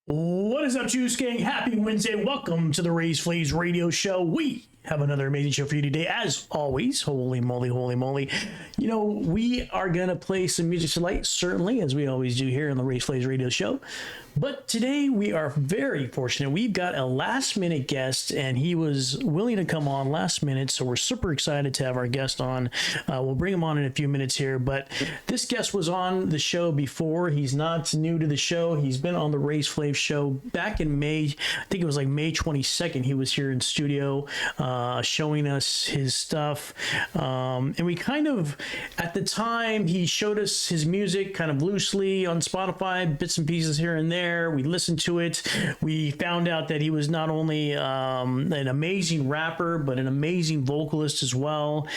What is up, Juice Gang? Happy Wednesday. Welcome to the Raise Flaves Radio Show. We have another amazing show for you today. As always, holy moly, holy moly. You know, we are going to play some music tonight, certainly, as we always do here on the Raise Flaves Radio Show. But today we are very fortunate. We've got a last minute guest, and he was willing to come on last minute. So we're super excited to have our guest on. We'll bring him on in a few minutes here. But this guest was on the show before. He's not new to the show. He's been on the Raise Flaves show back in May. I think it was like May 22nd. He was here in studio showing us his stuff. And we kind of, at the time, he showed us his music kind of loosely on Spotify, bits and pieces here and there. We listened to it. We found out that he was not only an amazing rapper, but an amazing vocalist as well.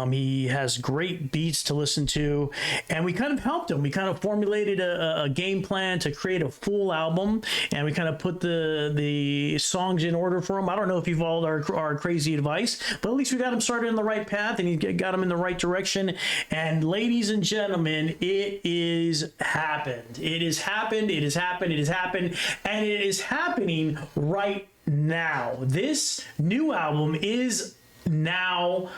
He has great beats to listen to, and we kind of helped him. We kind of formulated a game plan to create a full album, and we kind of put the songs in order for him. I don't know if he followed our crazy advice, but at least we got him started in the right path, and he got him in the right direction. And ladies and gentlemen, it is happened. It has happened. It has happened. It has happened, and it is happening right now. This new album is now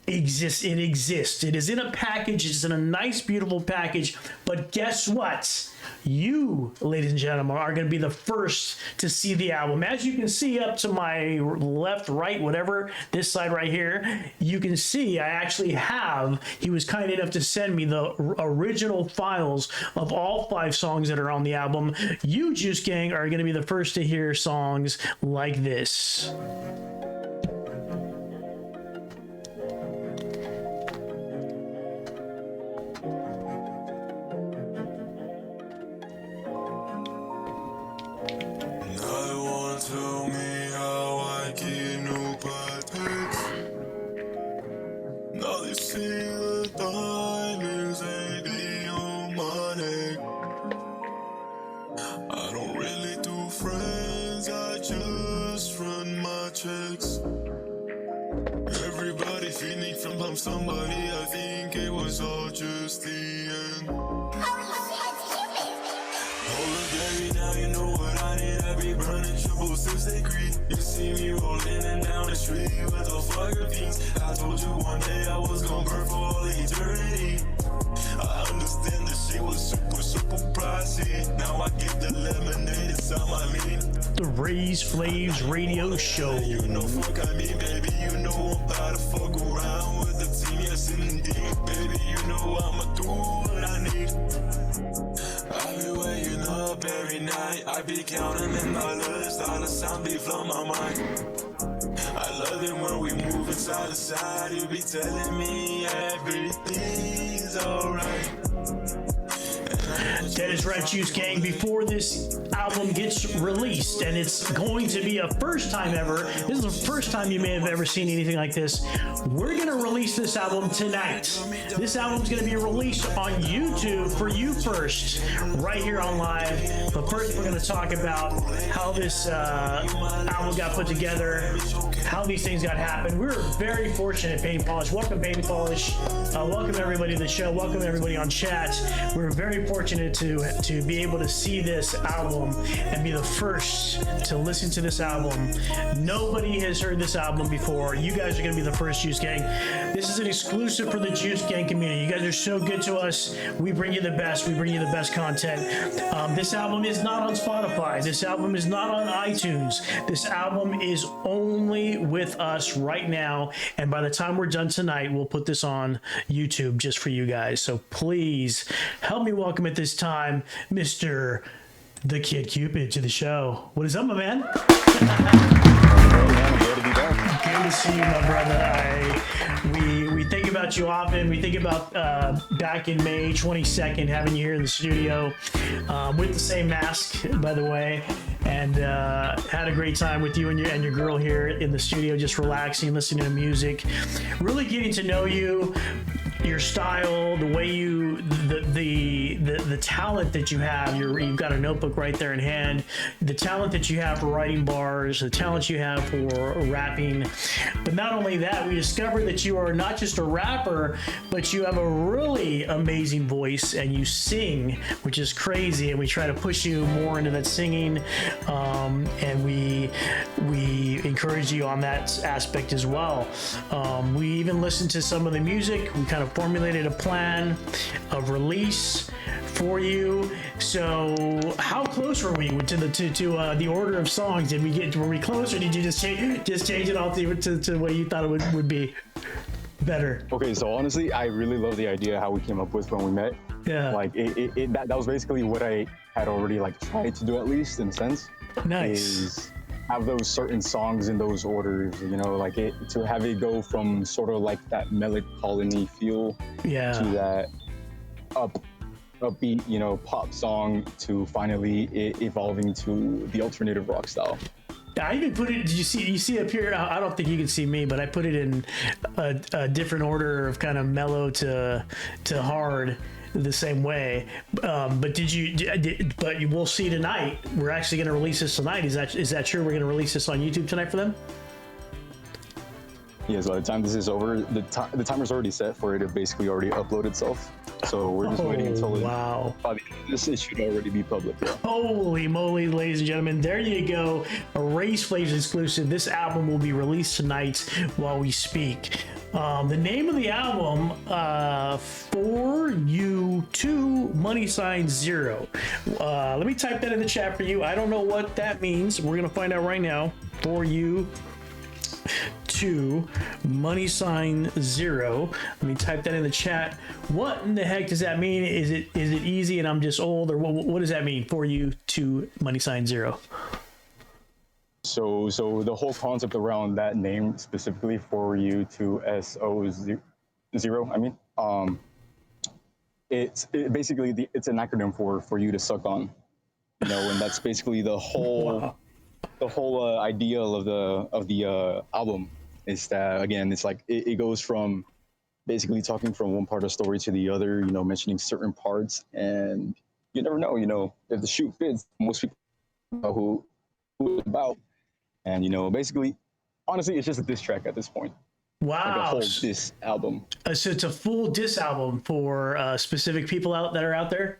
exists. It exists. It is in a package. It's in a nice, beautiful package. But guess what? You, ladies and gentlemen, are going to be the first to see the album. As you can see up to my left, right, whatever, this side right here, you can see I actually have, he was kind enough to send me the original files of all 5 songs that are on the album. You, Juice Gang, are going to be the first to hear songs like this. Tell me how I get new patents. Now they see the diamonds ain't on my neck. I don't really do friends, I just run my checks. Everybody feeling from somebody, I think it was all just the end. Hold up, baby, now you know what I need. I be burning triple 6 degree. You see me rolling and down the street with a fire beats. I told you one day I was gonna burn for all eternity. I understand the shit was super pricey. Now I get the lemonade inside my lean. The Raise Flaves Radio Show. You know, fuck I mean, baby, you know I'm about to fuck around with the team. Yes, indeed, baby, you know I'ma do what I need. I be waking up every night, I be counting in my list, all the sound be from my mind. I love it when we move inside the side, you be telling me everything's alright. That is right, Juice Gang. Before this album gets released, and it's going to be a first time ever, this is the first time you may have ever seen anything like this, we're going to release this album tonight. This album is going to be released on YouTube for you first, right here on live. But first, we're going to talk about how this album got put together, how these things got happened. We were very fortunate, Baby Polish. Welcome, Baby Polish. Welcome, everybody to the show. Welcome, everybody on chat. We're very fortunate to be able to see this album and be the first to listen to this album. Nobody has heard this album before. You guys are going to be the first, Juice Gang. This is an exclusive for the Juice Gang community. You guys are so good to us. We bring you the best. We bring you the best content. This album is not on Spotify. This album is not on iTunes. This album is only with us right now. And by the time we're done tonight, we'll put this on YouTube just for you guys. So please help me welcome at this time, Mr. The Kid Q Pid to the show. What is up, my man? Good to see you, my brother. We think about you often. We think about back in May 22nd, having you here in the studio with the same mask, by the way, and had a great time with you and your girl here in the studio, just relaxing, listening to music, really getting to know you. your style, the way the talent that you have. You've got a notebook right there in hand. The talent that you have for writing bars, the talent you have for rapping. But not only that, we discovered that you are not just a rapper, but you have a really amazing voice and you sing, which is crazy. And we try to push you more into that singing, and we encourage you on that aspect as well. We even listened to some of the music. We kind of formulated a plan of release for you. So how close were we to the order of songs? Were we close, or did you just change it all to the way you thought it would be better? Okay, so honestly, I really love the idea how we came up with when we met. Yeah. Like that was basically what I had already like tried to do, at least in a sense. Nice. Is have those certain songs in those orders, you know, like to have it go from sort of like that melancholy feel to that upbeat, you know, pop song to finally evolving to the alternative rock style. I even put it. Did you see up here? I don't think you can see me, but I put it in a different order of kind of mellow to hard, the same way. But we'll see tonight. We're actually going to release this tonight. Is that true? We're going to release this on YouTube tonight for them? Yeah, so by the time this is over, the timer's already set for it to basically already upload itself. So we're just waiting until by the end of this, it should already be public. Yeah. Holy moly, ladies and gentlemen, there you go. A Race Flaves exclusive. This album will be released tonight while we speak. The name of the album, For You To Money Sign Zero. Let me type that in the chat for you. I don't know what that means. We're going to find out right now. For You To money sign zero. Let me type that in the chat. What in the heck does that mean? Is it easy and I'm just old, or what does that mean? For you to money sign zero. So the whole concept around that name specifically, For You To SO0, I mean, it's basically it's an acronym for you to suck on, you know, and that's basically the whole. Wow. The whole idea of the album is that, again, it's like it goes from basically talking from one part of the story to the other, you know, mentioning certain parts, and you never know, you know, if the shoe fits. Most people know who it's about, and you know, basically, honestly, it's just a diss track at this point. Wow, like a whole diss album. So it's a full diss album for specific people that are out there.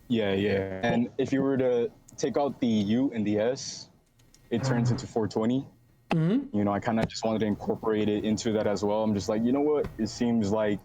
Yeah. And if you were to take out the U and the S, it turns into 420. Mm-hmm. You know, I kind of just wanted to incorporate it into that as well. I'm just like, you know what? It seems like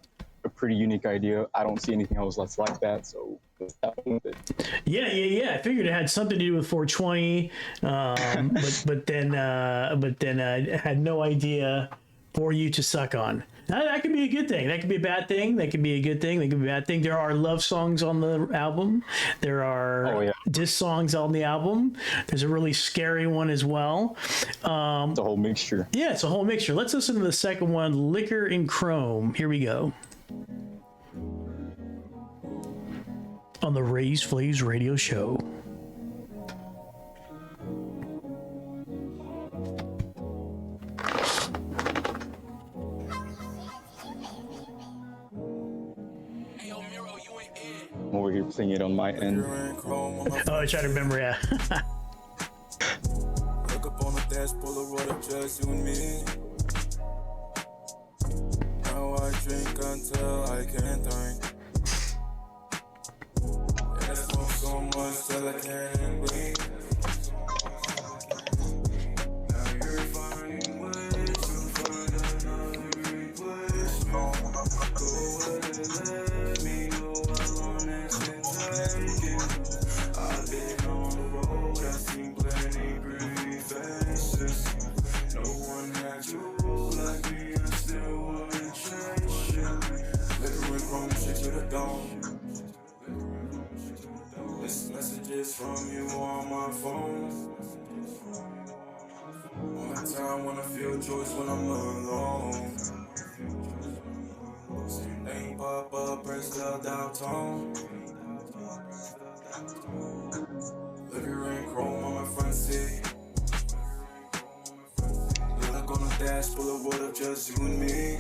a pretty unique idea. I don't see anything else that's like that, so let's have fun with it. Yeah. I figured it had something to do with 420, but then I had no idea. For you to suck on. Now, that could be a good thing. That could be a bad thing. That could be a good thing. That could be a bad thing. There are love songs on the album. There are diss songs on the album. There's a really scary one as well. It's a whole mixture. Yeah, it's a whole mixture. Let's listen to the second one, Liquor and Chrome. Here we go. On the Raise Flaves Radio Show. I'm over here playing it on my end. Oh, I try to remember, yeah. Look up on the dashboard of what just you and me. Now I drink until I can't think. Yeah, I smoke so much till I can't breathe. Now you're finding ways to find another replace. Go ahead and let me go alone and take you. I've been on the road, I've seen plenty pretty faces. No one had you like me, I still wouldn't chase you. Liquor and chrome, shit to the dome. This messages from you on my phone. One time when I feel joys when I'm alone. Name pop up, press the dial tone. Liquor and chrome on my front seat. Look on the dash full of what of just you and me.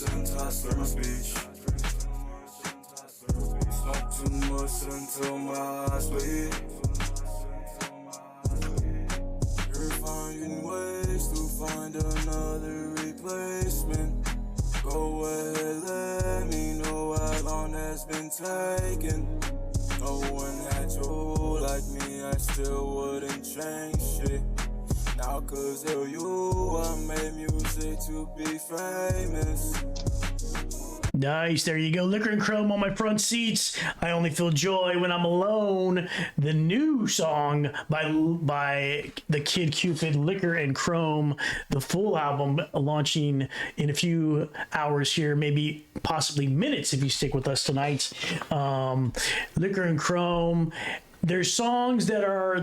and I slur my speech. Smoke too much until my eyes bleed. You're finding ways to find another replacement. Go ahead, let me know how long that's been taking. No one had you like me, I still wouldn't change shit. Now cause of you, I made music to be famous. Nice, there you go. Liquor and Chrome on my front seats. I only feel joy when I'm alone. The new song by the Kid Q Pid, Liquor and Chrome. The full album launching in a few hours here, maybe possibly minutes if you stick with us tonight. Liquor and Chrome. There's songs that are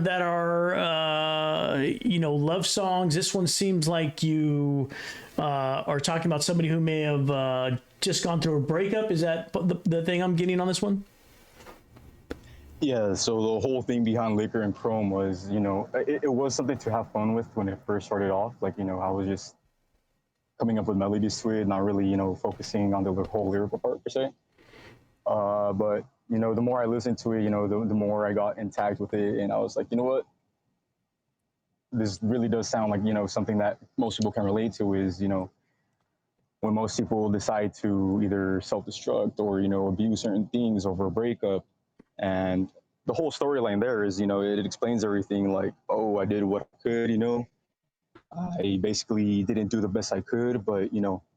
love songs. This one seems like you are talking about somebody who may have just gone through a breakup. Is that the thing I'm getting on this one? Yeah, so the whole thing behind Liquor and Chrome was, it was something to have fun with when it first started off. Like, I was just coming up with melodies to it, not really, focusing on the whole lyrical part per se. But the more I listened to it, the more I got intact with it, and I was like, you know what? This really does sound like, something that most people can relate to is, when most people decide to either self-destruct or, abuse certain things over a breakup. And the whole storyline there is, it explains everything like, oh, I did what I could, I basically didn't do the best I could, but,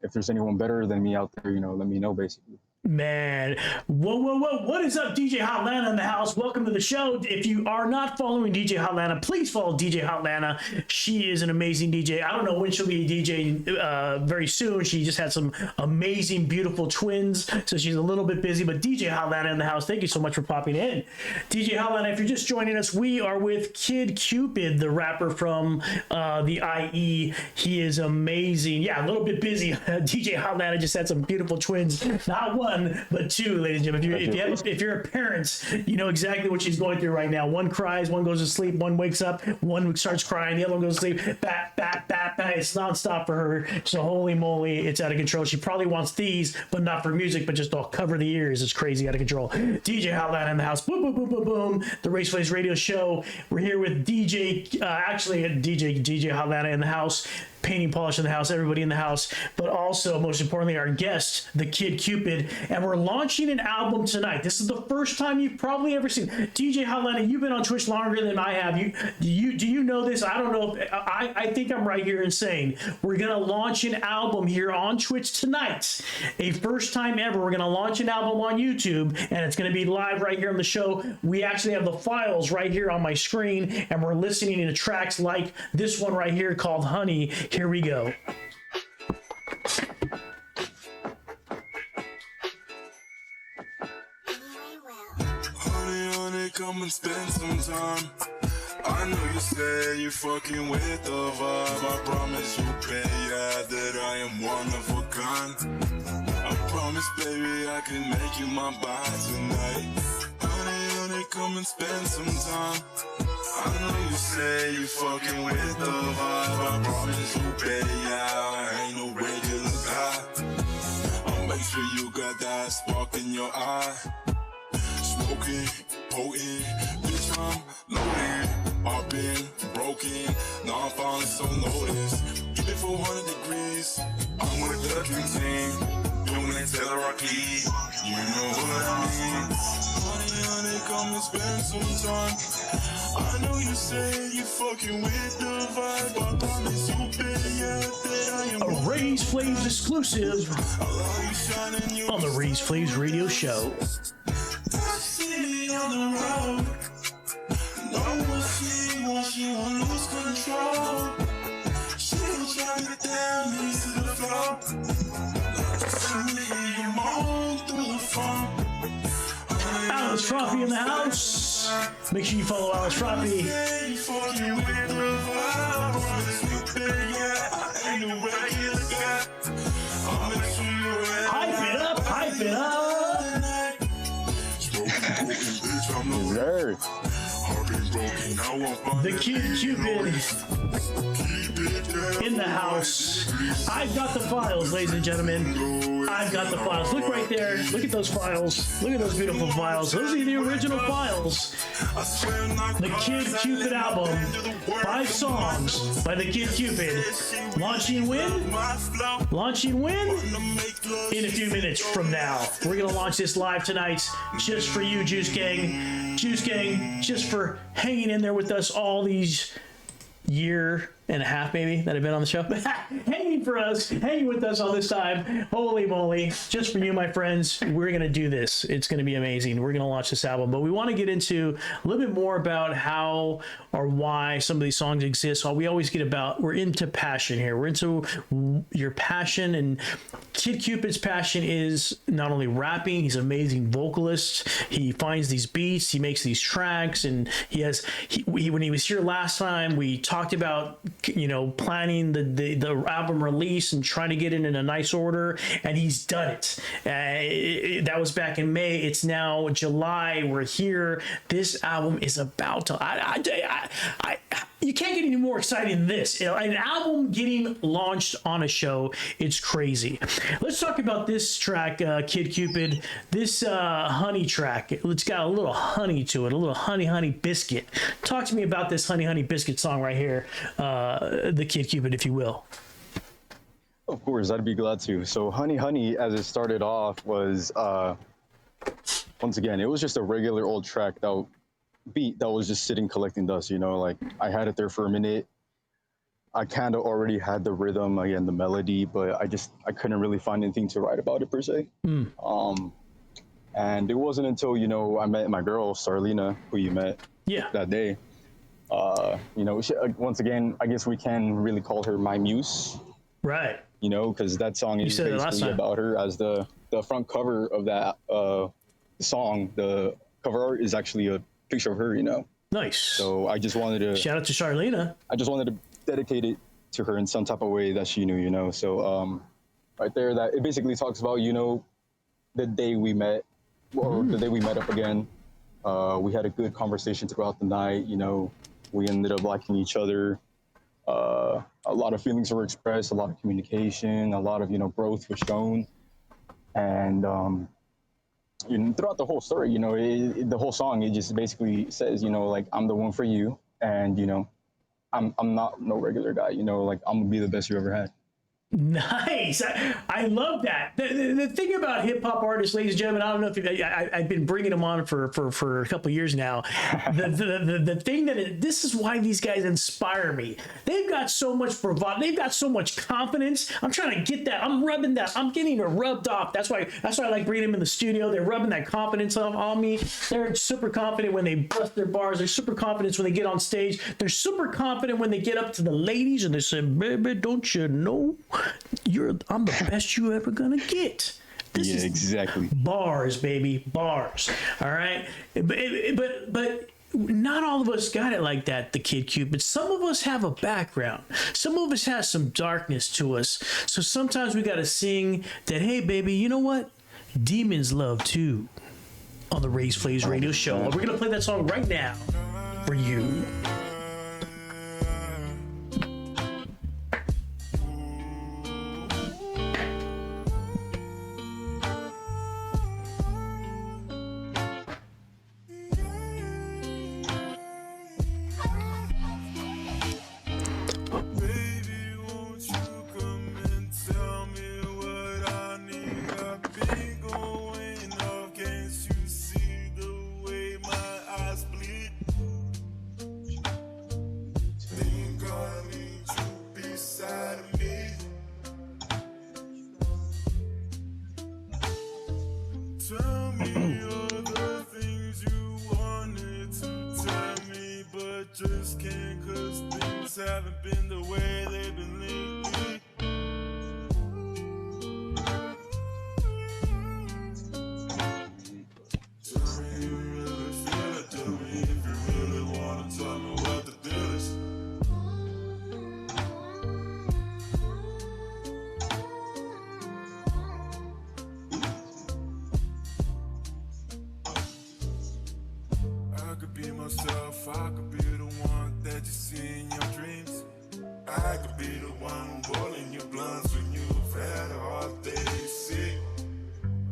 if there's anyone better than me out there, let me know, basically. Man, whoa. What is up, DJ Hotlanta in the house? Welcome to the show. If you are not following DJ Hotlanta, please follow DJ Hotlanta. She is an amazing DJ. I don't know when she'll be a DJ very soon. She just had some amazing, beautiful twins, so she's a little bit busy, but DJ Hotlanta in the house, thank you so much for popping in. DJ Hotlanta, if you're just joining us, we are with Kid Q Pid, the rapper from the IE. He is amazing. Yeah, a little bit busy. DJ Hotlanta just had some beautiful twins. Not one, but two, ladies and gentlemen. If you're a parent, you know exactly what she's going through right now. One cries, one goes to sleep, one wakes up, one starts crying, the other one goes to sleep. Bat. It's nonstop for her. So holy moly, it's out of control. She probably wants these, but not for music, but just to cover the ears. It's crazy, out of control. DJ Hotlanta in the house. Boom, boom, boom, boom, boom. The Race Plays Radio Show. We're here with DJ Hotlanta in the house. Painting Polish in the house, everybody in the house, but also, most importantly, our guest, the Kid Q Pid, and we're launching an album tonight. This is the first time you've probably ever seen DJ Hotlanta. You've been on Twitch longer than I have. Do you know this? I don't know. I think I'm right here in saying we're gonna launch an album here on Twitch tonight. A first time ever. We're gonna launch an album on YouTube, and it's gonna be live right here on the show. We actually have the files right here on my screen, and we're listening to tracks like this one right here called Honey. Here we go. Honey, come and spend some time. I know you say you're fucking with the vibe. I promise you, baby, that I am one of a kind. I promise, baby, I can make you my bride tonight. Honey, come and spend some time. I know you say you fucking with the vibe. I promise you, baby, I ain't no regular guy. I'll make sure you got that spark in your eye. Smoking, potent, bitch, I'm loaded. I've been broken, now I'm finally so noticed. Keep it 400 degrees, I'm with the dream team. You wanna tell her I keep, you know what I mean. Honey, come and spend some time. I know you say you fucking with the vibe. I promise you, baby, that I am a Raise Flames exclusive on the Raise Flames Radio Show. City on the road. No one see what she won't lose control. She will drive it down to the floor. Suddenly you moan through the phone. Alice Froppy in the house. Make sure you follow Alice Froppy. Hype it up. Sure. heart been broken, now I'm fine. The Kid Q Pid in the house. I've got the files, ladies and gentlemen. I've got the files. Look right there. Look at those files. Look at those beautiful files. Those are the original files. The Kid Q Pid album. 5 songs by the Kid Q Pid. Launching when? Launching when? In a few minutes from now. We're going to launch this live tonight just for you, Juice Gang. Juice Gang, just for hanging in there with us all these year and a half maybe that I've been on the show. Hanging with us all this time. Holy moly. Just for you, my friends, we're going to do this. It's going to be amazing. We're going to launch this album, but we want to get into a little bit more about how or why some of these songs exist. We always get about, we're into passion here. We're into your passion, and Kid Q Pid's passion is not only rapping, he's an amazing vocalist. He finds these beats, he makes these tracks, and when he was here last time, we talked about, you know, planning the album release and trying to get it in a nice order, and he's done it. That was back in May. It's now July. We're here. This album is about to. You can't get any more exciting than this. You know, an album getting launched on a show. It's crazy. Let's talk about this track, Kid Q Pid. This honey track. It's got a little honey to it, a little honey biscuit. Talk to me about this honey biscuit song right here, the Kid Q Pid, if you will. Of course, I'd be glad to. So Honey, as it started off, was, once again, it was just a regular old track beat that was just sitting collecting dust, you know, like I had it there for a minute. I kind of already had the rhythm, again, the melody, but I couldn't really find anything to write about it per se. And it wasn't until, you know, I met my girl, Starlina, who you met that day. You know, once again, I guess we can really call her my muse. Right. You know, because that song is basically about her. As the front cover of that song, the cover art is actually a picture of her, you know. Nice. So I just wanted to... Shout out to Charlena. I just wanted to dedicate it to her in some type of way that she knew, you know. So right there, that it basically talks about, you know, the day we met, or the day we met up again. We had a good conversation throughout the night, you know. We ended up liking each other. A lot of feelings were expressed, a lot of communication, a lot of, you know, growth was shown. And you know, throughout the whole story, you know, the whole song, it just basically says, you know, like, I'm the one for you. And, you know, I'm not no regular guy, you know, like, I'm gonna be the best you ever had. Nice. I love that. The thing about hip hop artists, ladies and gentlemen, I don't know if I've been bringing them on for a couple of years now. The thing this is why these guys inspire me. They've got so much bravado. They've got so much confidence. I'm trying to get that. I'm rubbing that. I'm getting it rubbed off. That's why I like bringing them in the studio. They're rubbing that confidence on me. They're super confident when they bust their bars. They're super confident when they get on stage. They're super confident when they get up to the ladies and they say, "Baby, don't you know? I'm the best you ever gonna get." This is exactly bars, baby, bars. All right, but not all of us got it like that, the Kid Q. But some of us have a background. Some of us have some darkness to us. So sometimes we gotta sing that. Hey, baby, you know what? Demons love too. On the Raise Flames radio show, we're gonna play that song right now for you. Tell me all the things you wanted to tell me, but just can't, 'cause things haven't been the way they've been lately. Tell me you really feel it, tell me if you really wanna tell me what the deal is. I could be myself, I could be the one that you see in your dreams. I could be the one rolling your blunts when you've had a hard day sick.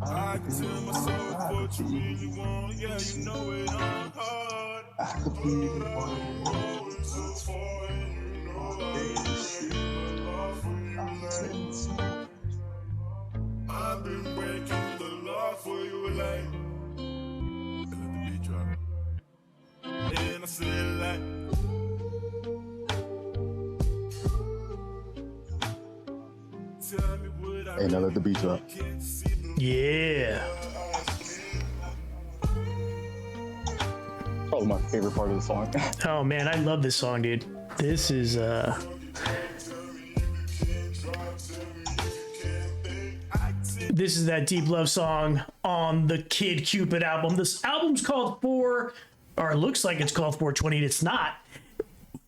I can tell myself what you really want, yeah, you know it on hard. But I'm going so far and you know I ain't my love for you like. I've been breaking the law for you like. And let the beat drop. And I say it like. Tell me what I Hey, now let the beat drop. Yeah. Probably my favorite part of the song. Oh man, I love this song, dude. This is this is that deep love song on the Kid Q Pid album. This album's called or it looks like it's called 420. It's not.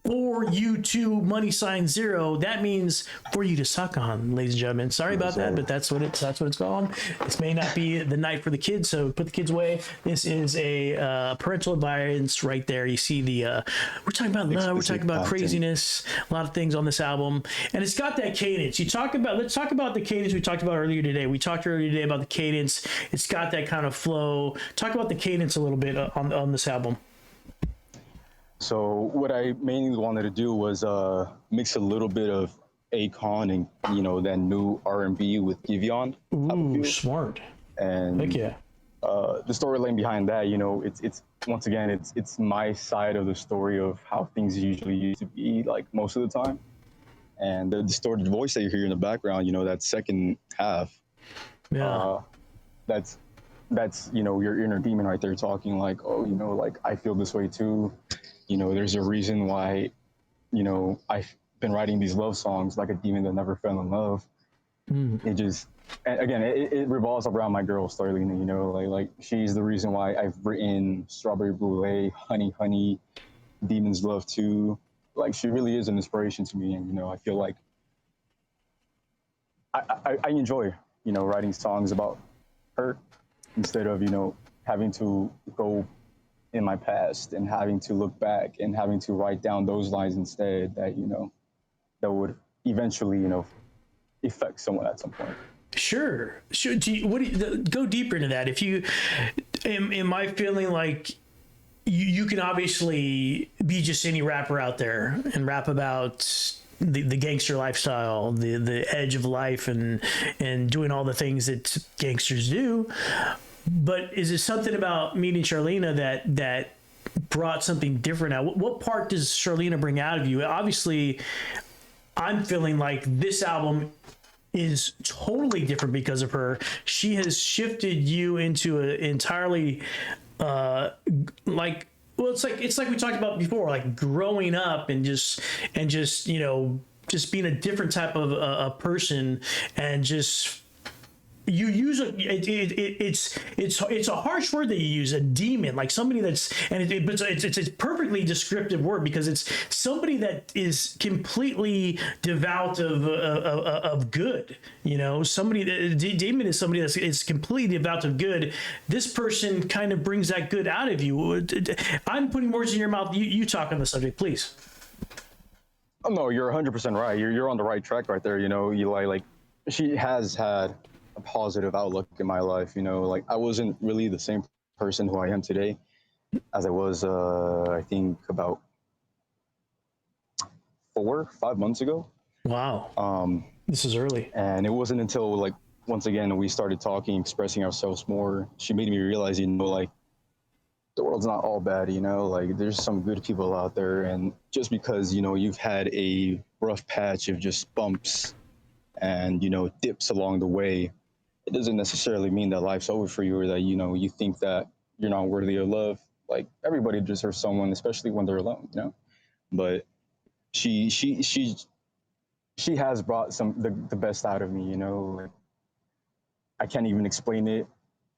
For you to $0. That means for you to suck on, ladies and gentlemen. Sorry about that, but that's what it's called. This may not be the night for the kids, so put the kids away. This is a parental advice right there. You see the we're talking about love, we're talking about craziness, a lot of things on this album, and it's got that cadence. Let's talk about the cadence we talked about earlier today. We talked earlier today about the cadence. It's got that kind of flow. Talk about the cadence a little bit on this album. So what I mainly wanted to do was mix a little bit of Akon and that new R&B with Giveon. Ooh, smart. And heck yeah. The storyline behind that, it's once again it's my side of the story of how things usually used to be, like most of the time. And the distorted voice that you hear in the background, that second half, that's your inner demon right there talking like, oh, like I feel this way too. There's a reason why, I've been writing these love songs like a demon that never fell in love. It just, and again, it revolves around my girl, Starlina, like she's the reason why I've written Strawberry Brulee, Honey, Demon's Love Too. Like she really is an inspiration to me. And, I feel like I enjoy, writing songs about her instead of, having to go in my past and having to look back and having to write down those lines instead that that would eventually affect someone at some point. Sure. Go deeper into that? If you am I feeling like you can obviously be just any rapper out there and rap about the gangster lifestyle, the edge of life, and doing all the things that gangsters do. But is it something about meeting Charlena that brought something different out? What part does Charlena bring out of you? Obviously, I'm feeling like this album is totally different because of her. She has shifted you into an entirely it's like we talked about before, like growing up and just just being a different type of a person, and just you use it's a harsh word that you use, a demon, like somebody that's, and it's a perfectly descriptive word because it's somebody that is completely devout of good. Somebody demon is somebody that's is completely devout of good. This person kind of brings that good out of you. I'm putting words in your mouth. You talk on the subject, please. Oh no, you're 100% right. You're on the right track right there. Like she has had a positive outlook in my life. Like I wasn't really the same person who I am today as I was, I think about 4-5 months ago. Wow. This is early. And it wasn't until like, once again, we started talking, expressing ourselves more. She made me realize, like the world's not all bad, like there's some good people out there. And just because, you've had a rough patch of just bumps and, dips along the way, it doesn't necessarily mean that life's over for you, or that, you think that you're not worthy of love. Like everybody deserves someone, especially when they're alone, But she has brought the best out of me, Like I can't even explain it.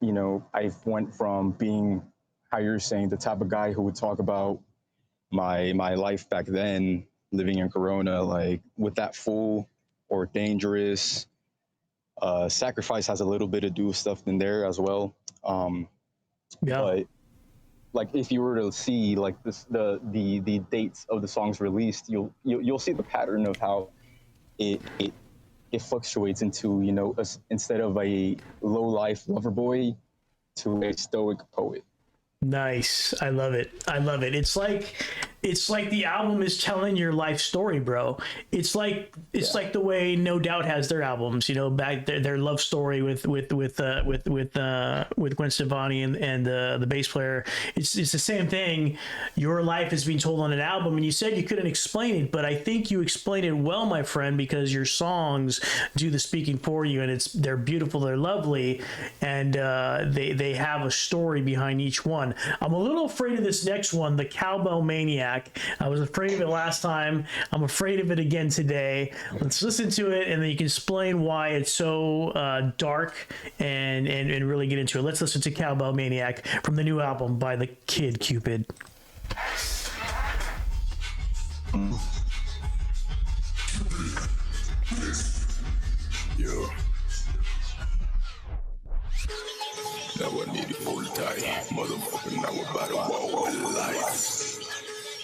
I went from being, how you're saying, the type of guy who would talk about my life back then, living in Corona, like with that full or dangerous. Sacrifice has a little bit to do with stuff in there as well. Yeah. But like if you were to see like the dates of the songs released, you'll see the pattern of how it fluctuates into, you know, instead of a low life lover boy to a stoic poet. Nice. I love it. I love it. It's like the album is telling your life story, bro. It's like the way No Doubt has their albums, you know, back their love story with Gwen Stefani and the bass player. It's the same thing. Your life is being told on an album, and you said you couldn't explain it, but I think you explained it well, my friend, because your songs do the speaking for you, and they're beautiful, they're lovely, and they have a story behind each one. I'm a little afraid of this next one, the Cowbell Maniac. I was afraid of it last time. I'm afraid of it again today. Let's listen to it, and then you can explain why it's so dark and really get into it. Let's listen to Cowbell Maniac from the new album by the Kid Q Pid. Yeah. Now I need a full tie, motherfucker. Now I'm about to walk with life.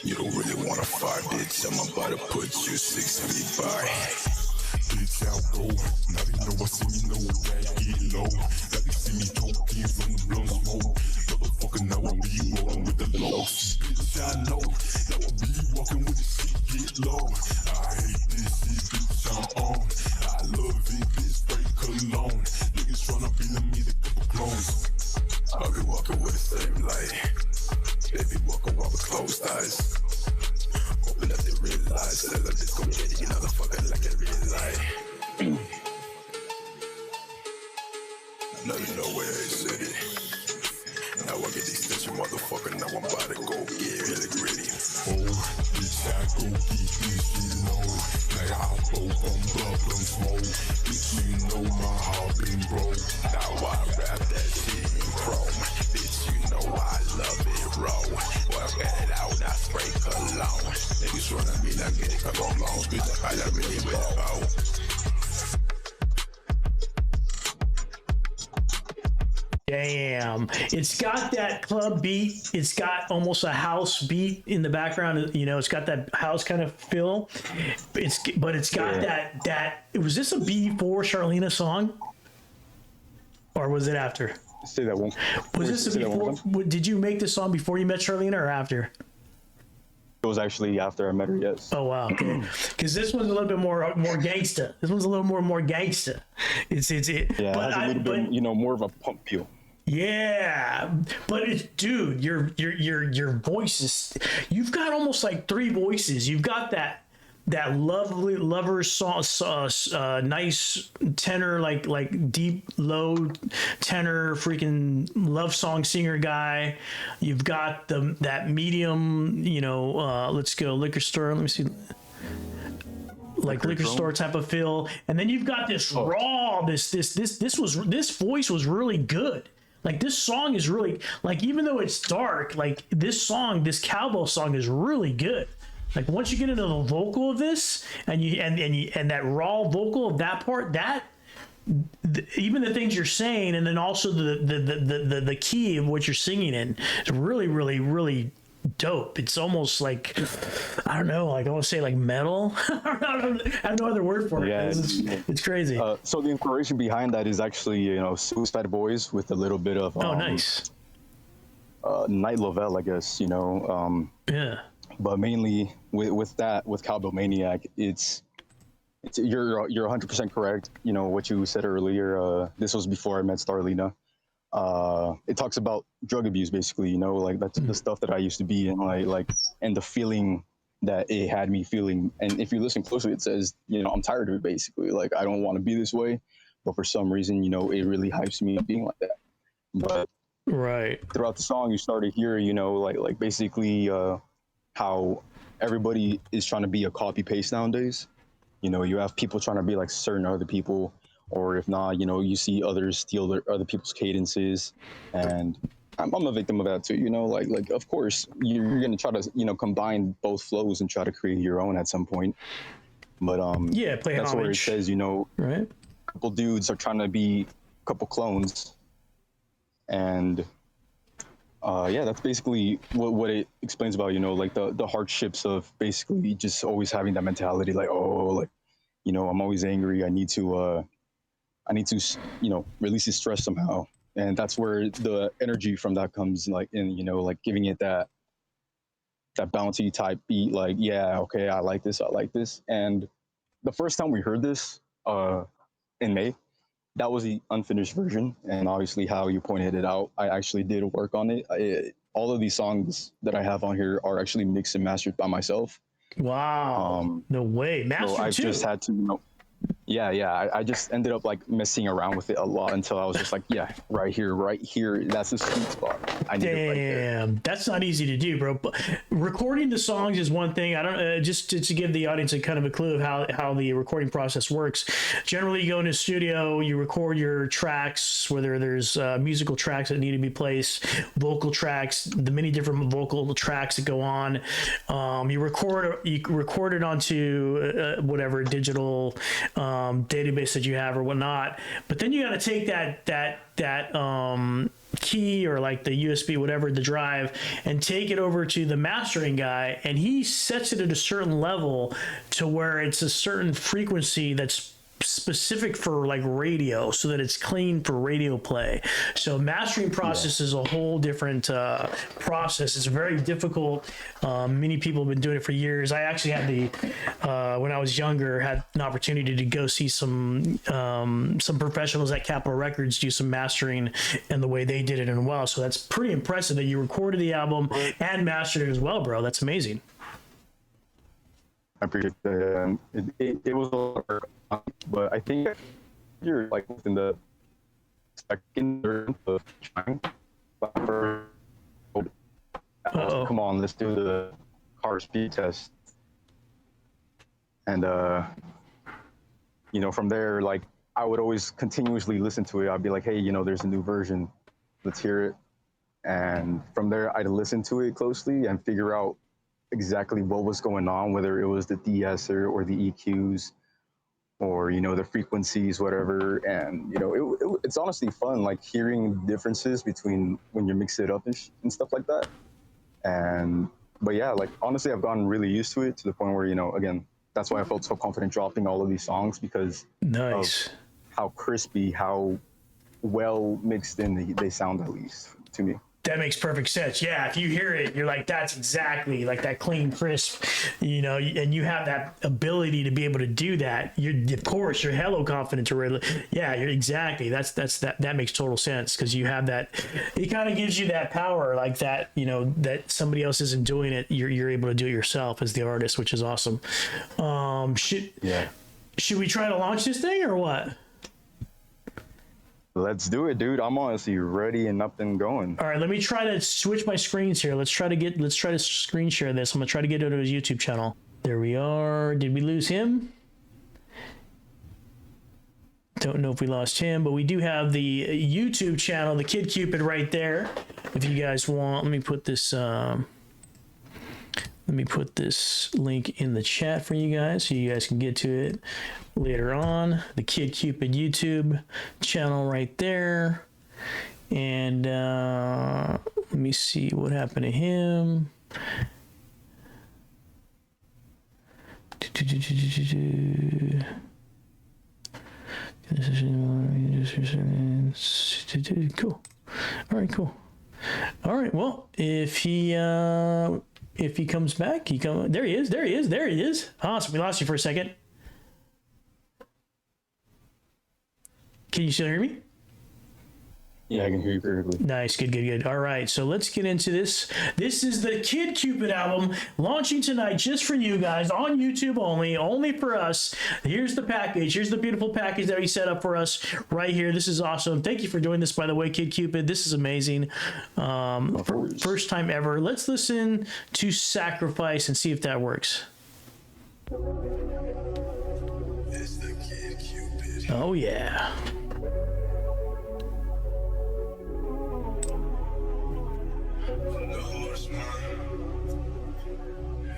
You don't really wanna fight, bitch. I'm about to put you 6 feet by. Bitch, out go. Now they know I see me, know that get low. Now they see me talking from the blunt smoke. Motherfucker, now I be rolling with the lows. Bitch, I know. Now I be walking with the shit get low. I hate this shit, bitch, I'm on. I love it, bitch, spray cologne. Niggas tryna be me the couple clones. I'll be walking with the same light. Baby walking while with closed eyes. Hoping that they realize that I love this community, you know the fucking like a real light. Now you know where I said it. Now I get these stitches, motherfucker. Now I'm about to go get really gritty. Oh, bitch, I go get this shit low. Like I both on bubble and smoke. Bitch, you know my heart been broke. Now I rap that shit in chrome. Bitch, you know I love it raw. Well, get it out, I spray cologne. Niggas wanna be like get it, come on, long. Bitch, I got really with it out. Damn. It's got that club beat. It's got almost a house beat in the background. You know, it's got that house kind of feel. But it's got that. Was this a before Charlena song? Or was it after? Say that one. Was this a before? Did you make this song before you met Charlena or after? It was actually after I met her, yes. Oh wow, okay. Because this one's a little bit more gangsta. This one's a little more gangsta. Yeah, it has a little bit, you know, more of a pump feel. Yeah, but it's, dude, your voice is. You've got almost like 3 voices. You've got that lovely lover song, nice tenor, like deep low tenor, freaking love song singer guy. You've got that medium, you know. Let's go liquor store. Let me see. Like liquor store type of feel, and then you've got this raw. This voice was really good. Like this song is really like, even though it's dark, like this cowbell song is really good. Like once you get into the vocal of this and that raw vocal of that part, even the things you're saying, and then also the key of what you're singing in, is really, really, really dope. It's almost like, I don't know, like I want to say like metal. I have no other word for it. Yeah, it's crazy. So the inspiration behind that is actually, you know, Suicide Boys with a little bit of nice. Night Lovell, I guess, you know. Yeah. But mainly with Cowbell Maniac, it's you're 100% correct. You know what you said earlier. This was before I met Starlina. It talks about drug abuse, basically. You know, like that's the stuff that I used to be in, like, and the feeling that it had me feeling. And if you listen closely, it says, you know, I'm tired of it. Basically, like I don't want to be this way, but for some reason, you know, it really hypes me up being like that. But right throughout the song, you start to hear, you know, like basically. How everybody is trying to be a copy paste nowadays. You know, you have people trying to be like certain other people, or if not, you know, you see others steal other people's cadences, and I'm a victim of that too. You know, like of course you're gonna try to, you know, combine both flows and try to create your own at some point. But yeah, play that's homage. where it says, you know, right? A couple dudes are trying to be a couple clones, and Yeah, that's basically what it explains about, like the hardships of basically just always having that mentality, like, oh, like, I'm always angry. I need to release the stress somehow. And that's where the energy from that comes, like, in, like giving it that bouncy type beat, like, yeah, okay, I like this. And the first time we heard this, in May, that was the unfinished version. And obviously, how you pointed it out, I actually did work on it. All of these songs that I have on here are actually mixed and mastered by myself. Wow. No way. So Master I've too. just had to, yeah. I just ended up like messing around with it a lot until I was just like, yeah, right here. That's the sweet spot. I need it right there. Damn, that's not easy to do, bro. But recording the songs is one thing. I don't just to give the audience a kind of a clue of how the recording process works. Generally, you go into a studio, you record your tracks, whether there's musical tracks that need to be placed, vocal tracks, the many different vocal tracks that go on. You record it onto whatever digital database that you have or whatnot. But then you got to take that key or like the USB, whatever, the drive, and take it over to the mastering guy, and he sets it at a certain level to where it's a certain frequency that's specific for like radio, so that it's clean for radio play. So mastering process is a whole different process. It's very difficult. Many people have been doing it for years. I actually had when I was younger, had an opportunity to go see some professionals at Capitol Records do some mastering, and the way they did it and well. So that's pretty impressive that you recorded the album and mastered it as well, bro. That's amazing. I appreciate that. It was a lot of work, but I think you're like within the second of trying. Come on, let's do the car speed test. And from there, like, I would always continuously listen to it. I'd be like, hey, there's a new version, let's hear it. And from there, I'd listen to it closely and figure out exactly what was going on, whether it was the de-esser or the EQs or the frequencies, whatever. And it's honestly fun, like hearing differences between when you mix it up and stuff like that. But yeah, like honestly, I've gotten really used to it, to the point where again, that's why I felt so confident dropping all of these songs, because nice of how crispy, how well mixed in they sound, at least to me. That makes perfect sense. Yeah, if you hear it, you're like, that's exactly like that clean, crisp, and you have that ability to be able to do that. Of course, you're hella confident to really, yeah, you're exactly. That makes total sense, because you have that. It kind of gives you that power, like that, that somebody else isn't doing it. You're able to do it yourself as the artist, which is awesome. Should we try to launch this thing or what? Let's do it, dude. I'm honestly ready and up and going. All right, let me try to switch my screens here. Let's try to screen share this. I'm gonna try to get it to his YouTube channel. There we are. Did we lose him? Don't know if we lost him, but we do have the YouTube channel, the Kid Q Pid, right there. If you guys want, let me put this link in the chat for you guys, so you guys can get to it later on. The Kid Q Pid YouTube channel right there. And let me see what happened to him. Cool. All right, cool. All right, well, if he comes back, there he is. Awesome. We lost you for a second. Can you still hear me? Yeah, I can hear you perfectly. Nice, good. All right, so let's get into this. This is the Kid Q Pid album, launching tonight just for you guys, on YouTube only for us. Here's the package. Here's the beautiful package that he set up for us right here. This is awesome. Thank you for doing this, by the way, Kid Q Pid. This is amazing. First time ever. Let's listen to Sacrifice and see if that works. It's the Kid Q Pid. Oh, yeah. The hardest man.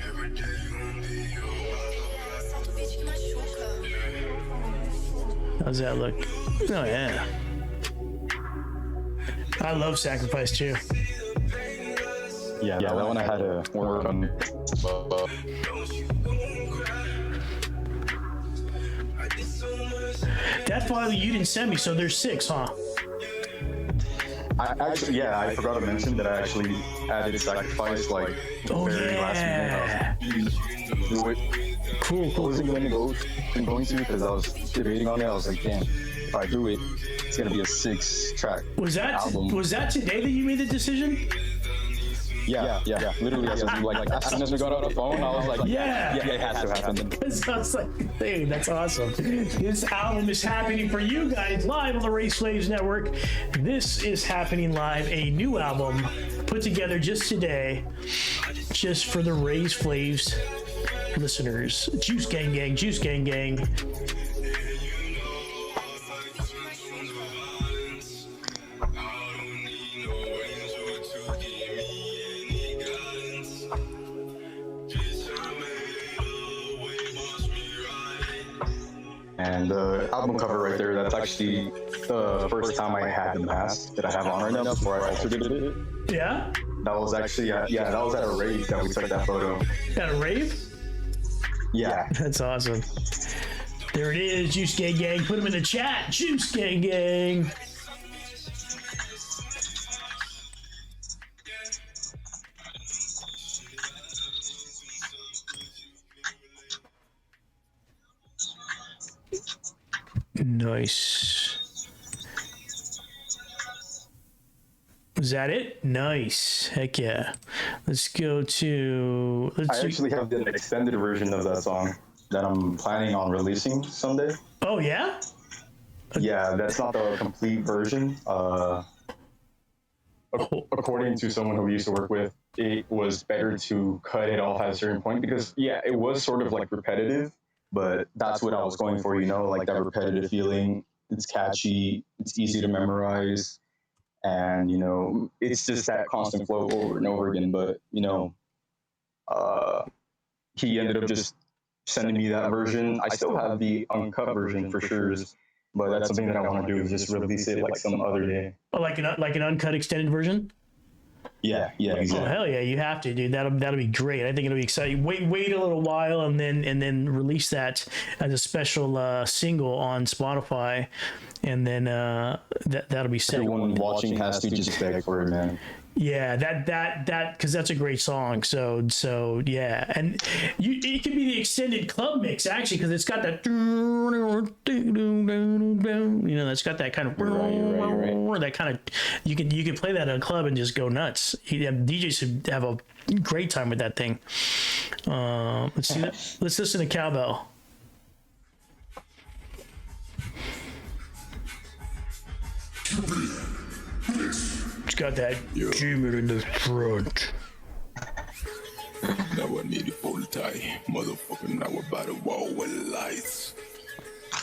Every day gonna be your How's that look? Oh, yeah. I love Sacrifice, too. pain. Yeah, that one I had to work on. That file you didn't send me, so there's 6, huh? I forgot to mention that I actually added Sacrifice like very last minute. Do it. Cool. I wasn't going to because I was debating on it. I was like, damn, if I do it, it's gonna be a 6-track album. Was that today that you made the decision? Yeah. Literally, as soon as we got off the phone, I was like, yeah, it has to happen. Because I was like, dude, that's awesome. This album is happening for you guys live on the Race Slaves Network. This is happening live, a new album put together just today, just for the Race Slaves listeners. Juice Gang Gang, Juice Gang Gang. And the album cover right there, that's actually the first time I had the mask that I have on right now before I altered it. Yeah? That was actually, that was at a rave that we took that photo. At a rave? Yeah. That's awesome. There it is, Juice Gang Gang. Put them in the chat, Juice Gang Gang. Nice. Is that it? Nice. Heck yeah. Let's go to... I actually have the extended version of that song that I'm planning on releasing someday. Oh, yeah? Yeah, that's not the complete version. According to someone who we used to work with, it was better to cut it off at a certain point because, yeah, it was sort of like repetitive, but that's what I was going for, you know, like that repetitive feeling. It's catchy, it's easy to memorize, and, you know, it's just that constant flow over and over again. But, you know, he ended up just sending me that version. I still have the uncut version for sure, but that's something that I want to do is just release it like some other day. Oh, like an uncut extended version? Yeah, exactly. Oh, hell yeah, you have to, dude. That'll be great. I think it'll be exciting. Wait a little while and then release that as a special single on Spotify, and then that'll be sick. Everyone watching has to just beg for it, man. Yeah, that because that's a great song. So yeah, and it could be the extended club mix actually because it's got that, you know, that's got that kind of right. that kind of you can play that in a club and just go nuts. DJs should have a great time with that thing. Let's see. Let's listen to Cowbell. It's got that Jimmer in the front. Now I need a full tie, motherfucker. Now we're about to wall with lights.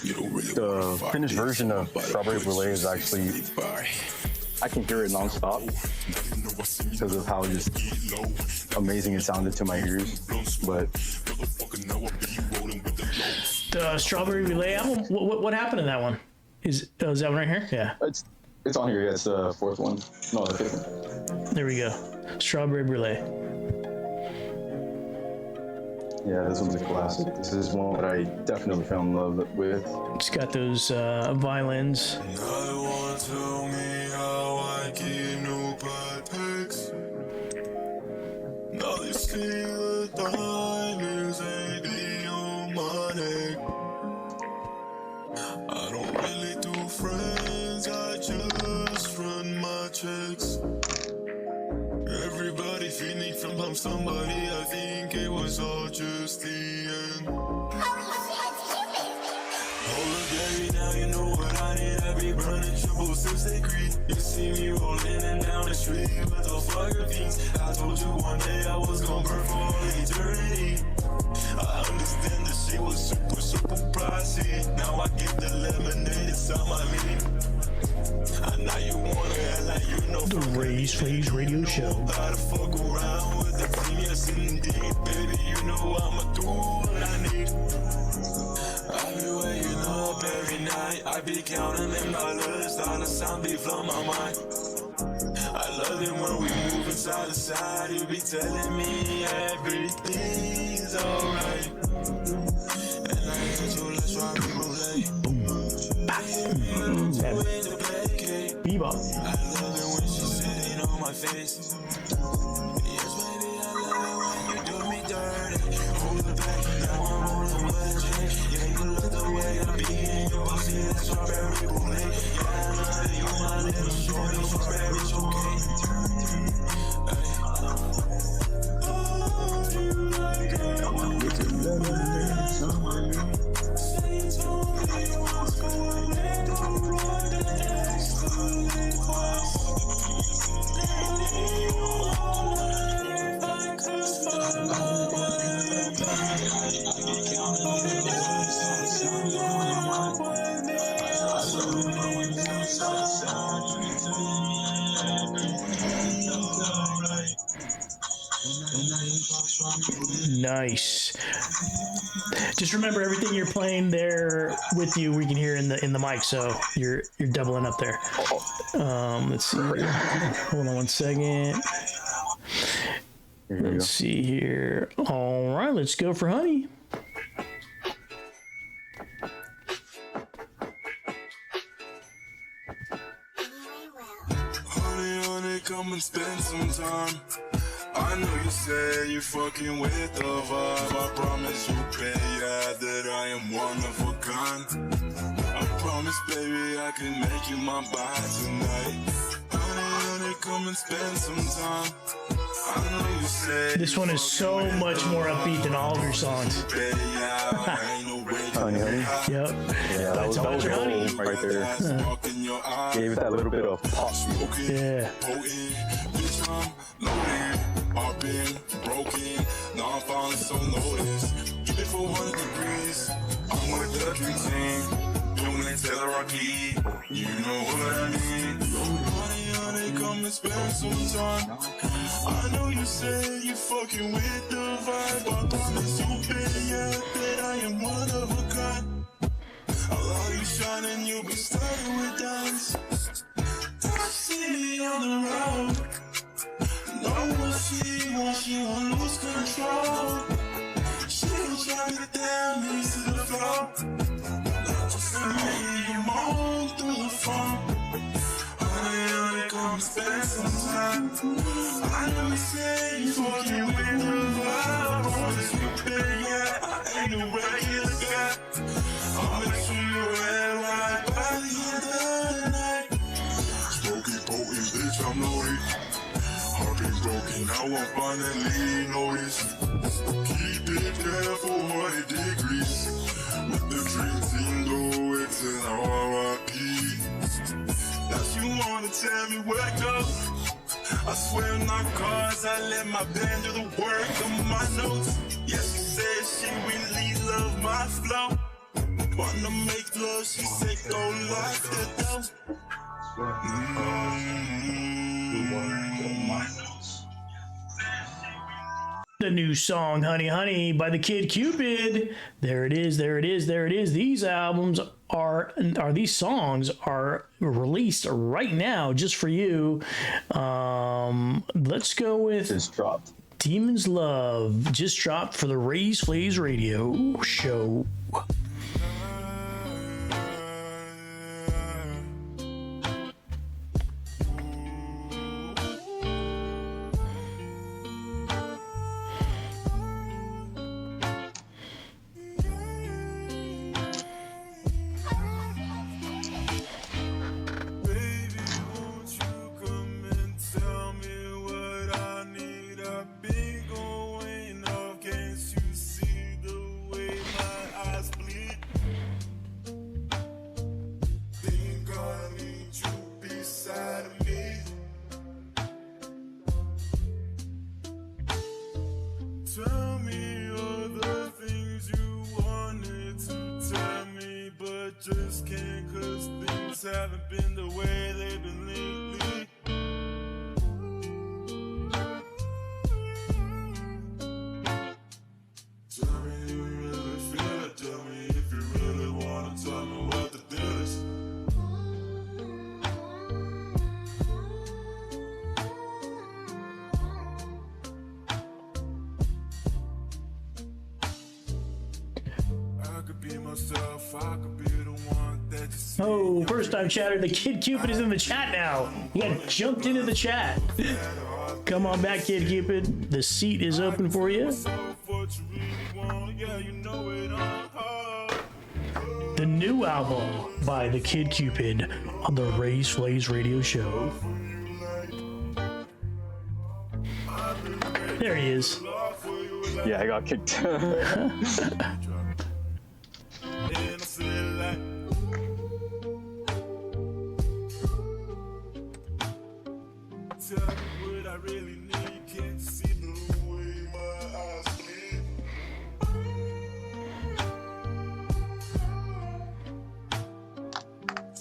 You don't really the finished version of Strawberry Brulee is actually, I can hear it nonstop because of how just amazing it sounded to my ears. But The Strawberry Relay album. What happened in that one? Is that one right here? Yeah. It's on here. Yeah, it's the fourth one. No, the fifth one. There we go. Strawberry Brulee. Yeah, this one's a classic. This is one that I definitely fell in love with. It's got those violins. No one told me how I keep no bad pics. Now they see the diamonds ain't they on my neck. I don't really do friends, I just run my checks. Everybody feeding from somebody, I think it was all just the end. Hold up, baby, now you know what I need. I be burning 666 degrees. You see me rolling and down the street with those fire beats. I told you one day I was gonna burn for all eternity. I understand the shit was super pricey. Now I get the lemonade inside my lean. I know you wanna act like you know The Raise Slaves Radio Show. how to fuck around with the team, yes indeed. Baby, you know I'ma do what I need. I be waking up every night. I be counting them dollars. Dollar sound be flow my mind. I love it when we moving side to side, you be telling me everything's alright. And I hit you, let's rock and roll. Bebop. I love it when she's sitting on my face. Yes, baby, I love it when you do me dirty. Hold it back, now I'm rolling with a J. Yeah, you love the way I be in your pussy, that strawberry boulet. Yeah, I love it, you my little shorty, strawberry chocolate. Oh, you like it, say you told me what's going on, don't run the next solid course. Then you wonder if I could follow what Nice. Just remember everything you're playing there with you. We can hear in the mic, so you're doubling up there. Let's see. Hold on one second. Let's see here. All right, let's go for Honey. Honey, honey, come and spend some time. I know you say you're fucking with the vibe. I promise you, baby, that I am one of a kind. I promise, baby, I can make you my bride tonight. Honey, honey, come and spend some time. I know you say This one is so much more upbeat than all of your songs. baby, I ain't no way to Honey, honey. Yep. Yeah, that was your honey. gold right there. Spark in your eyes. Gave it that little bit of pop. Yeah. Potent, bitch, I'm loaded. I've been broken, now I'm falling so noticed. Keep it 400 degrees. I'm with the dream team. Doing it till I rocky. You know what I mean. Honey, honey, come and spend some time. I know you say you fucking with the vibe. I promise you, baby, yeah, that I am one of a kind. I love you shining, you be starting with dimes. Don't see me on the road. No one she won't lose control. She gon' try me down, knees to the floor. Not just me, you moan through the phone. Honey, honey, come spend some time. I know you say you fucking with the vibe. Promise you, baby, yeah, I ain't no regular guy. I'll make sure you're right by the end of the night. Smoky, potent, bitch, I'm loaded. Heart been broken, now I'm finally noticed. Keep it there for 100 degrees. With the dream team, though, it's an RIP. That's you wanna tell me wake up. I swear not cause I let my band do the work on my notes. Yes, she said she really love my flow. Wanna make love, she said go like the dough. The new song Honey Honey by the Kid Q Pid. There it is, there it is, there it is. These songs are released right now just for you. Let's go with Just dropped. Demon's Love. Just dropped for the Raise Flays Radio Show. Tell me all the things you wanted to tell me, but just can't, 'cause things haven't been the way they've been lately. Tell me you really feel it, tell me if you really wanna tell me what the deal is. be myself, I could be the one that you see. Oh, first time chatter. The Kid Cupid is in the chat now. He got jumped into the chat. Come on back, Kid Cupid. The seat is open for you. The new album by the Kid Cupid on the Raise Flays radio show. There he is. Yeah, I got kicked. Tell me what I really need, can't see the way my eyes bleed.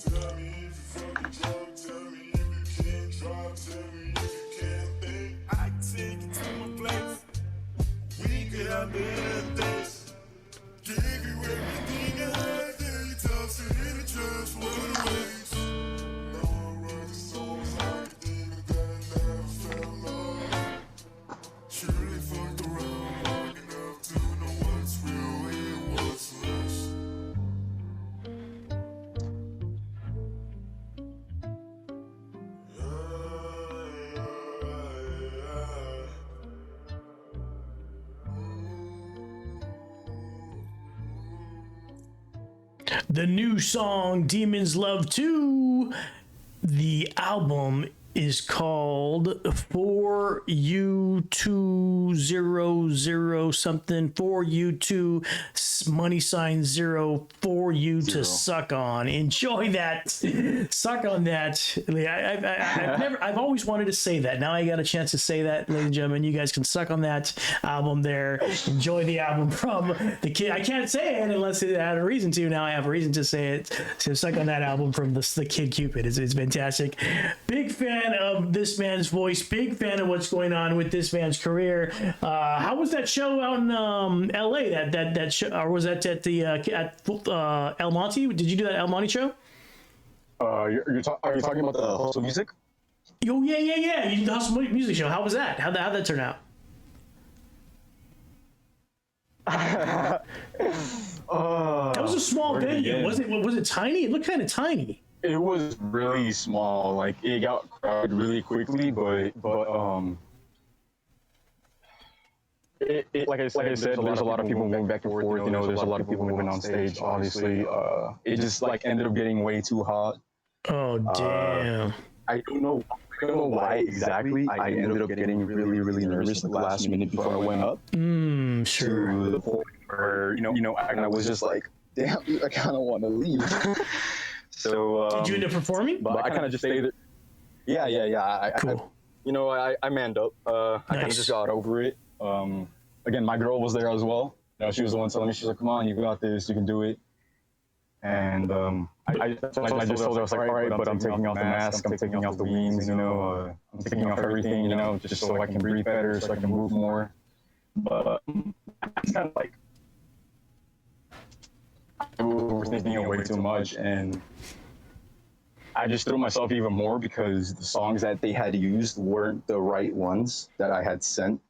Tell me if you fucking drunk, tell me if you can't drive, tell me if you can't think. I can take you to my place, we could have better days. Give you everything I had, then you toss it in the trash for the waste. Now I'm writing songs like a demon that never felt love. Surely fucked around long enough to know what's real and what's less. The new song, Demons Love 2. The album is called For You 200 something, For You 2 money sign 0 for you to suck on. Enjoy that. Suck on that. I've always wanted to say that. Now I got a chance to say that, ladies and gentlemen. You guys can suck on that album there. Enjoy the album from the Kid. I can't say it unless I had a reason to. Now I have a reason to say it. So suck on that album from the Kid Cupid. It's fantastic. Big fan of this man's voice. Big fan of what's going on with this man's career. How was that show out in LA? That show, or was that at the at El Monte? Did you do that El Monte show? Are you talking about the Hustle Music? Oh yeah. You did the Hustle Music show. How was that? How'd that turn out? That was a small venue. Was it tiny? It looked kind of tiny. It was really small. Like it got crowded really quickly, but like I said, there's a lot of people moving back and forth. You know, there's a lot of people moving on stage. Obviously, it just like ended up getting way too hot. Oh damn! I don't know why exactly. I ended up getting really nervous at the last minute before I went up. Sure. To the point where I was just like, damn, dude, I kind of want to leave. So did you end up performing? But I kind of just stayed there. Yeah. Cool. I manned up. I kind of just got over it. Again, my girl was there as well. You know, she was the one telling me, she's like, "Come on, you got this, you can do it." And I just told her, I was like, "All right, but I'm taking off the mask, I'm taking off the wings, I'm taking off everything, just so I can breathe better, so I can move more." But it's kind of like I was overthinking it way too much, and I just threw myself even more because the songs that they had used weren't the right ones that I had sent.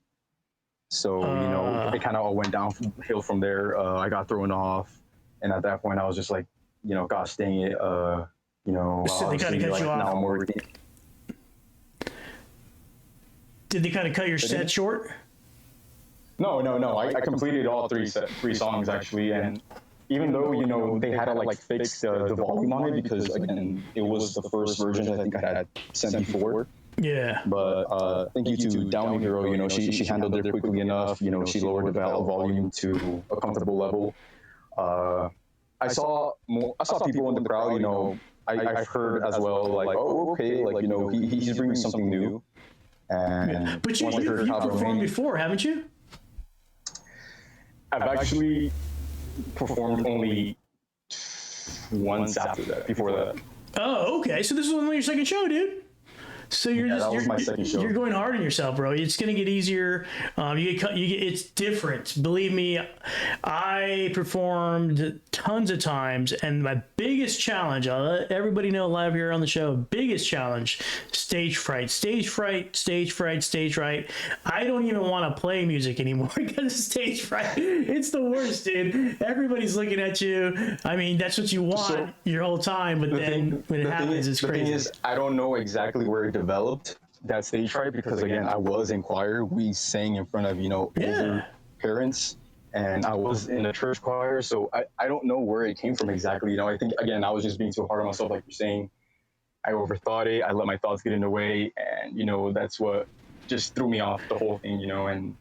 So, it kind of all went downhill from there. I got thrown off. And at that point, I was just like, gosh dang it. So they kind of cut you off. Now I'm working. Did they kind of cut your set short? No. I completed all three songs, actually. And even though, they had to, fix the volume on it because, again, it was the first version I think I had sent before. Yeah. But thank you to Downey Girl, she handled it quickly enough. She lowered the volume to a comfortable level. I saw people in the crowd, I've heard as well, like, oh, okay, like, he's bringing something new. And but you've performed before, haven't you? I've actually performed only once after that, before that. Oh, okay. So this was only your second show, dude. So you're Yeah, just that was my second show. you're going hard on yourself, bro. It's gonna get easier. It's different. Believe me, I performed tons of times, and my biggest challenge, I'll let everybody know live here on the show, biggest challenge, stage fright, stage fright, stage fright, stage fright. I don't even want to play music anymore because of stage fright. It's the worst, dude. Everybody's looking at you. I mean, that's what you want your whole time, but then when it happens, it's crazy. The thing is, I don't know exactly where it developed, that stage fright, because again, I was in choir. We sang in front of, older parents, and I was in a church choir, so I don't know where it came from exactly. I think, again, I was just being too hard on myself, like you're saying. I overthought it. I let my thoughts get in the way, and, that's what just threw me off the whole thing, and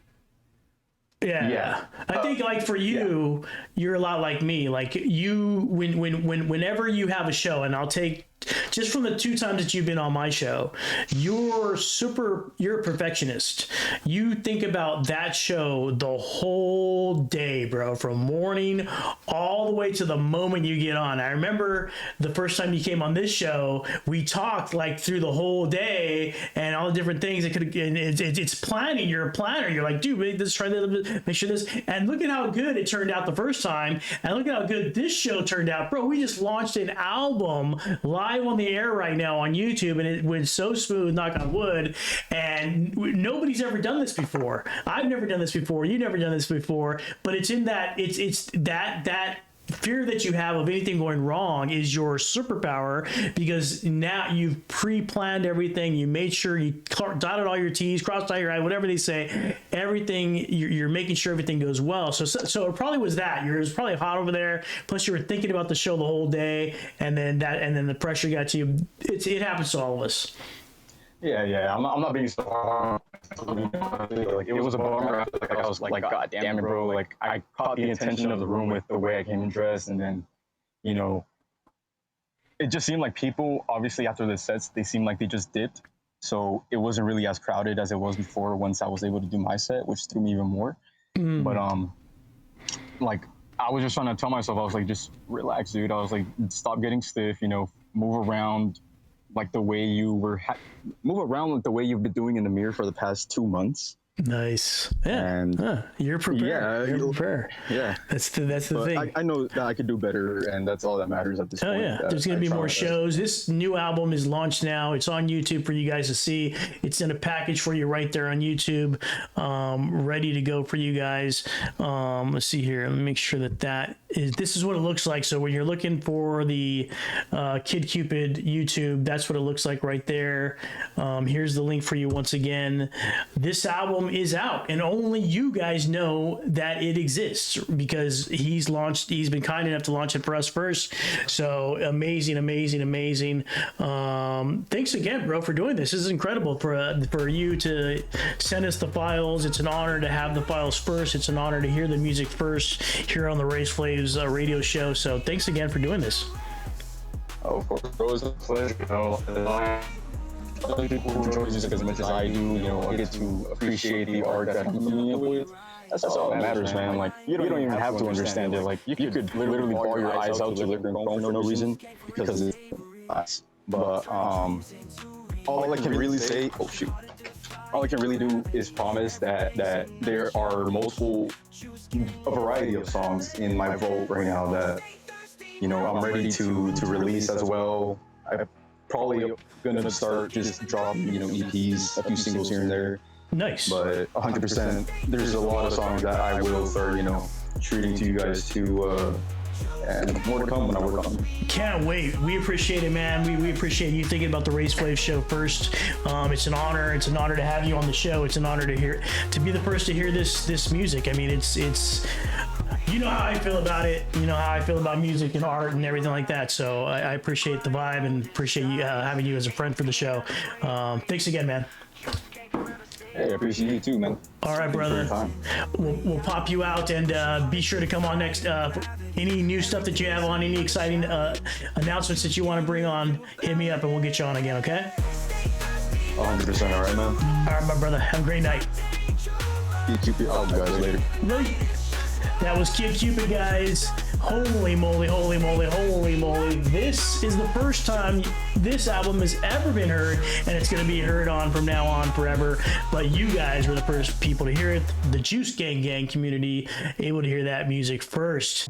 Yeah. I think like for you, you're a lot like me. Like you, whenever you have a show, and I'll take just from the 2 times that you've been on my show, you're a perfectionist. You think about that show the whole day, bro, from morning all the way to the moment you get on. I remember the first time you came on this show, we talked like through the whole day and all the different things that could, and it's planning. You're a planner. You're like, dude, make this, try that, make sure this, and look at how good it turned out the first time, and look at how good this show turned out, bro. We just launched an album live on the air right now on YouTube, and it went so smooth, knock on wood, and nobody's ever done this before. I've never done this before. You've never done this before, but it's in that it's that fear that you have of anything going wrong is your superpower, because now you've pre-planned everything. You made sure you dotted all your T's, crossed all your I's, whatever they say, everything. You're making sure everything goes well. So it probably was that. It was probably hot over there. Plus you were thinking about the show the whole day, and then the pressure got to you. It happens to all of us. Yeah. I'm not being so hard. Like, it was a bummer. Like, I was like, God damn it, bro. Like, I caught the intention of the room with the way I came dressed, and then, it just seemed like people, obviously after the sets, they seemed like they just dipped. So it wasn't really as crowded as it was before once I was able to do my set, which threw me even more. But like, I was just trying to tell myself, I was like, just relax, dude. I was like, stop getting stiff, move around like the way you were move around like the way you've been doing in the mirror for the past 2 months. Nice. Yeah. And you're prepared. Yeah, you're prepared. Yeah. That's the thing. I know that I could do better, and that's all that matters at this point. Oh yeah. There's gonna be more shows. This new album is launched now. It's on YouTube for you guys to see. It's in a package for you right there on YouTube, ready to go for you guys. Let's see here. Let me make sure this is what it looks like. So when you're looking for the Kid Q Pid YouTube, that's what it looks like right there. Here's the link for you once again. This album is out, and only you guys know that it exists because he's been kind enough to launch it for us first. So amazing. Thanks again, bro, for doing this. This is incredible for you to send us the files. It's an honor to have the files first. It's an honor to hear the music first here on the Raise Flaves radio show. So thanks again for doing this. Oh, of course, it was a pleasure. Other people who enjoy music as much as I do, I get to appreciate the art that I'm coming up with. That's all that matters, man. Like, you don't even have to understand it. Like, you could literally bawl your eyes out to liquor and chrome for no reason because it's nice. But all I can really say, all I can really do is promise that there are a variety of songs in my vault right now that, I'm ready to release as well. I probably gonna start just dropping, EPs, a few singles here and there. Nice. But 100%, there's a lot of songs that I will start, treating to you guys to, and more to come when I work on them. Can't wait. We appreciate it, man. We appreciate you thinking about the Raise Flaves show first. It's an honor. It's an honor to have you on the show. It's an honor to be the first to hear this music. I mean, it's. You know how I feel about it. You know how I feel about music and art and everything like that. So I appreciate the vibe and appreciate you having you as a friend for the show. Thanks again, man. Hey, I appreciate you too, man. All right, brother. We'll pop you out, and be sure to come on next. For any new stuff that you have on, any exciting announcements that you want to bring on, hit me up and we'll get you on again, okay? 100%. All right, man. All right, my brother. Have a great night. Keep your guys later. Really? That was Kid Cupid, guys. Holy moly, holy moly, holy moly. This is the first time this album has ever been heard, and it's going to be heard on from now on forever. But you guys were the first people to hear it. The Juice Gang community able to hear that music first.